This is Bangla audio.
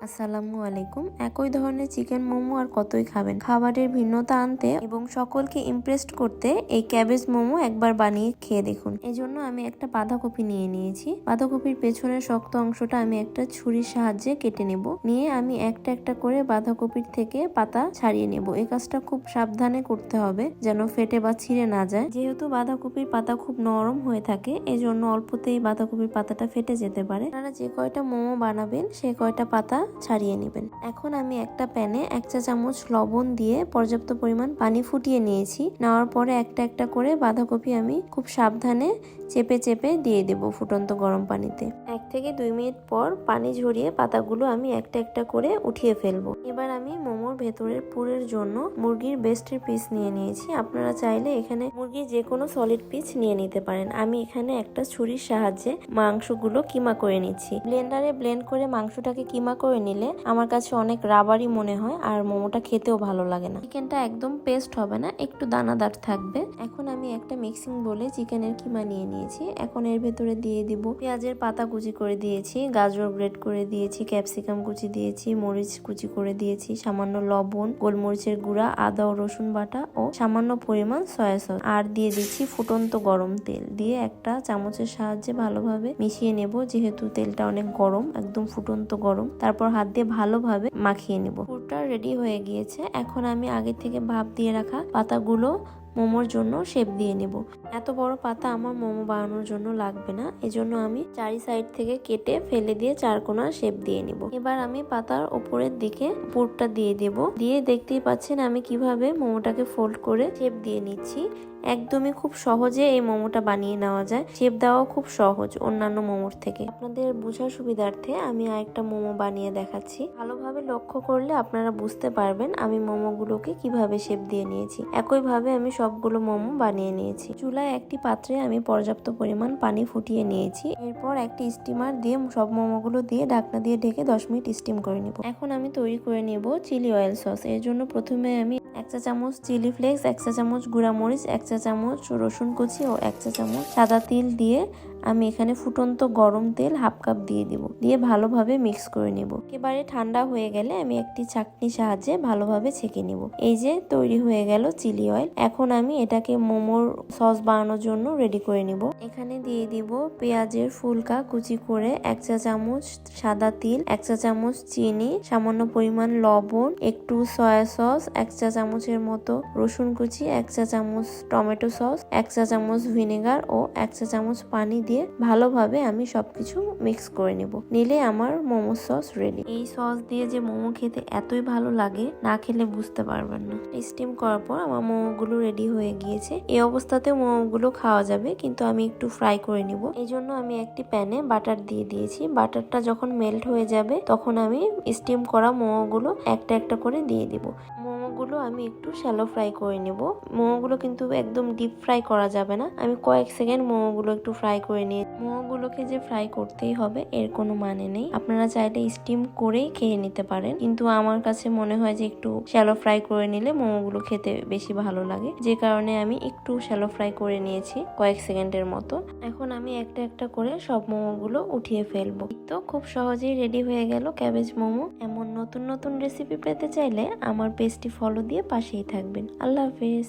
আসসালামু আলাইকুম। একই ধরনের চিকেন মোমো আর কতই খাবেন। খাবারের ভিন্নতা আনতে এবং সকলকে ইমপ্রেসড করতে এই ক্যাবেজ মোমো একবার বানিয়ে খেয়ে দেখুন। এজন্য আমি একটা বাঁধাকপি নিয়ে নিয়েছি। বাঁধাকপির পেছনের শক্ত অংশটা আমি একটা ছুরির সাহায্যে কেটে নেব। নিয়ে আমি একটা একটা করে বাঁধাকপির থেকে পাতা ছাড়িয়ে নেব। এই কাজটা খুব সাবধানে করতে হবে যেন ফেটে বা ছিঁড়ে না যায়। যেহেতু বাঁধাকপির পাতা খুব নরম হয়ে থাকে, এজন্য অল্পতেই বাঁধাকপির পাতাটা ফেটে যেতে পারে। আপনারা যে কয়টা মোমো বানাবেন সে কয়টা পাতা ছাড়িয়ে নেবেন। এখন আমি একটা প্যানে 1 চা চামচ লবণ দিয়ে পর্যাপ্ত পরিমাণ পানি ফুটিয়ে নিয়েছি। নেওয়ার পরে একটা একটা করে বাঁধাকপি আমি খুব সাবধানে চেপে চেপে দিয়ে দেব ফুটন্ত গরম পানিতে। 1 থেকে 2 মিনিট পর পানি ঝরিয়ে পাতাগুলো আমি একটা একটা করে উঠিয়ে ফেলবো। এবার আমি মোমোর ভেতরের পুরের জন্য মুরগির বেস্টের পিস নিয়ে নিয়েছি। আপনারা চাইলে এখানে মুরগির যে কোনো সলিড পিস নিয়ে নিতে পারেন। আমি এখানে একটা ছুরির সাহায্যে মাংসগুলো কিমা করে নিচ্ছি। ব্লেন্ডারে ব্লেন্ড করে মাংসটাকে কিমা করে নিলে আমার কাছে অনেক রাবারই মনে হয় আর মোমোটা খেতেও ভালো লাগে না। চিকেনটা একদম পেস্ট হবে না, একটু দানাদার থাকবে। এখন আমি একটা মিক্সিং বলে চিকেনের কিমা নিয়ে নিয়েছি। এখন এর ভেতরে দিয়ে দিব পেঁয়াজের পাতা কুচি করে দিয়েছি, গাজর গ্রেট করে দিয়েছি, ক্যাপসিকাম কুচি দিয়েছি, মরিচ কুচি করে দিয়েছি, সামান্য লবণ, গোলমরিচের গুঁড়া, আদা ও রসুন বাটা ও সামান্য পরিমাণ সয়া সস। আর দিয়ে দিচ্ছি ফুটন্ত গরম তেল। দিয়ে একটা চামচের সাহায্যে ভালোভাবে মিশিয়ে নেব। যেহেতু তেলটা অনেক গরম, একদম ফুটন্ত গরম। তারপর হাত দিয়ে ভালোভাবে মাখিয়ে নেব। পুরটা রেডি হয়ে গিয়েছে। এখন আমি আগে থেকে ভাপ দিয়ে রাখা পাতাগুলো মোমোর জন্য শেপ দিয়ে নেব। এত বড় পাতা আমার মোমো বানানোর জন্য লাগবে না, এজন্য আমি চারি সাইড থেকে কেটে ফেলে দিয়ে চারকোনা শেপ দিয়ে নেব। এবার আমি পাতার উপরের দিকে পুরটা দিয়ে দেব। দিয়ে দেখতেই পাচ্ছেন আমি কিভাবে মোমোটাকে ফোল্ড করে শেপ দিয়ে নিচ্ছি। একদমই খুব সহজে এই মোমোটা বানিয়ে নেওয়া যায়। শেপ দেওয়াও খুব সহজ অন্যান্য মোমোর থেকে। আপনাদের বোঝার সুবিধার্থে আমি আরেকটা মোমো বানিয়ে দেখাচ্ছি। ভালোভাবে লক্ষ্য করলে আপনারা বুঝতে পারবেন আমি মোমোগুলোকে কিভাবে শেপ দিয়ে নিয়েছি। একইভাবে আমি সবগুলো মোমো বানিয়ে নিয়েছি। চুলায় একটি পাত্রে আমি পর্যাপ্ত পরিমাণ পানি ফুটিয়ে নিয়েছি। এরপর একটি স্টিমার দিয়ে সব মোমোগুলো দিয়ে ঢাকনা দিয়ে ঢেকে 10 মিনিট স্টিম করে নিব। এখন আমি তৈরি করে নেব চিলি অয়েল সস। এর জন্য প্রথমে আমি 1 চা চামচ চিলি ফ্লেক্স, 1 চা চামচ গুঁড়া মরিচ, 1 চা চামচ রসুন কুচি ও 1 চা চামচ সাদা তিল দিয়ে আমি এখানে ফুটন্ত গরম তেল হাফ কাপ দিয়ে দিব। দিয়ে ভালোভাবে মিক্স করে নেব। একেবারে ঠান্ডা হয়ে গেলে আমি একটি ছাঁকনির সাহায্যে ভালোভাবে ছেঁকে নেব। এই যে তৈরি হয়ে গেল চিলি অয়েল। এখন আমি এটাকে মোমোর সস বানানোর জন্য রেডি করে নিব। এখানে দিয়ে দিব পেঁয়াজের ফুলকা কুচি করে, 1 চা চামচ সাদা তিল, 1 চা চামচ চিনি, সামান্য পরিমাণ লবণ, একটু সয়া সস, 1 চা চামচের মতো রসুন কুচি, 1 চা চামচ টমেটো সস, 1 চা চামচ ভিনেগার ও 1 চা চামচ পানি দিয়ে ভালোভাবে আমি সবকিছু মিক্স করে নেব। নিলে আমার মোমো সস রেডি। এই সস দিয়ে যে মোমো খেতে এতই ভালো লাগে, না খেলে বুঝতে পারবেন না। স্টিম করার পর আমার মোমোগুলো রেডি হয়ে গিয়েছে। এই অবস্থাতে মোমোগুলো খাওয়া যাবে, কিন্তু আমি একটু ফ্রাই করে নিব। এই জন্য আমি একটি প্যানে বাটার দিয়ে দিয়েছি। বাটারটা যখন মেল্ট হয়ে যাবে তখন আমি স্টিম করা মোমোগুলো একটা একটা করে দিয়ে দিব। মোমোগুলো আমি একটু শ্যালো ফ্রাই করে নেব। মোমোগুলো কিন্তু একদম ডিপ ফ্রাই করা যাবে না। আমি কয়েক সেকেন্ড মোমোগুলো একটু ফ্রাই করে নিয়ে, মোমোগুলোকে যে ফ্রাই করতেই হবে এর কোনো মানে নেই। আপনারা চাইলে স্টিম করেই খেয়ে নিতে পারেন, কিন্তু আমার কাছে মনে হয় যে একটু শ্যালো ফ্রাই করে নিলে মোমোগুলো খেতে বেশি ভালো লাগে, যে কারণে আমি একটু শ্যালো ফ্রাই করে নিয়েছি কয়েক সেকেন্ডের মতো। এখন আমি একটা একটা করে সব মোমোগুলো উঠিয়ে ফেলবো। তো খুব সহজেই রেডি হয়ে গেল ক্যাবেজ মোমো। এমন নতুন নতুন রেসিপি পেতে চাইলে আমার পেজটি ফলো দিয়ে পাশেই থাকবেন। আল্লাহ হাফেজ।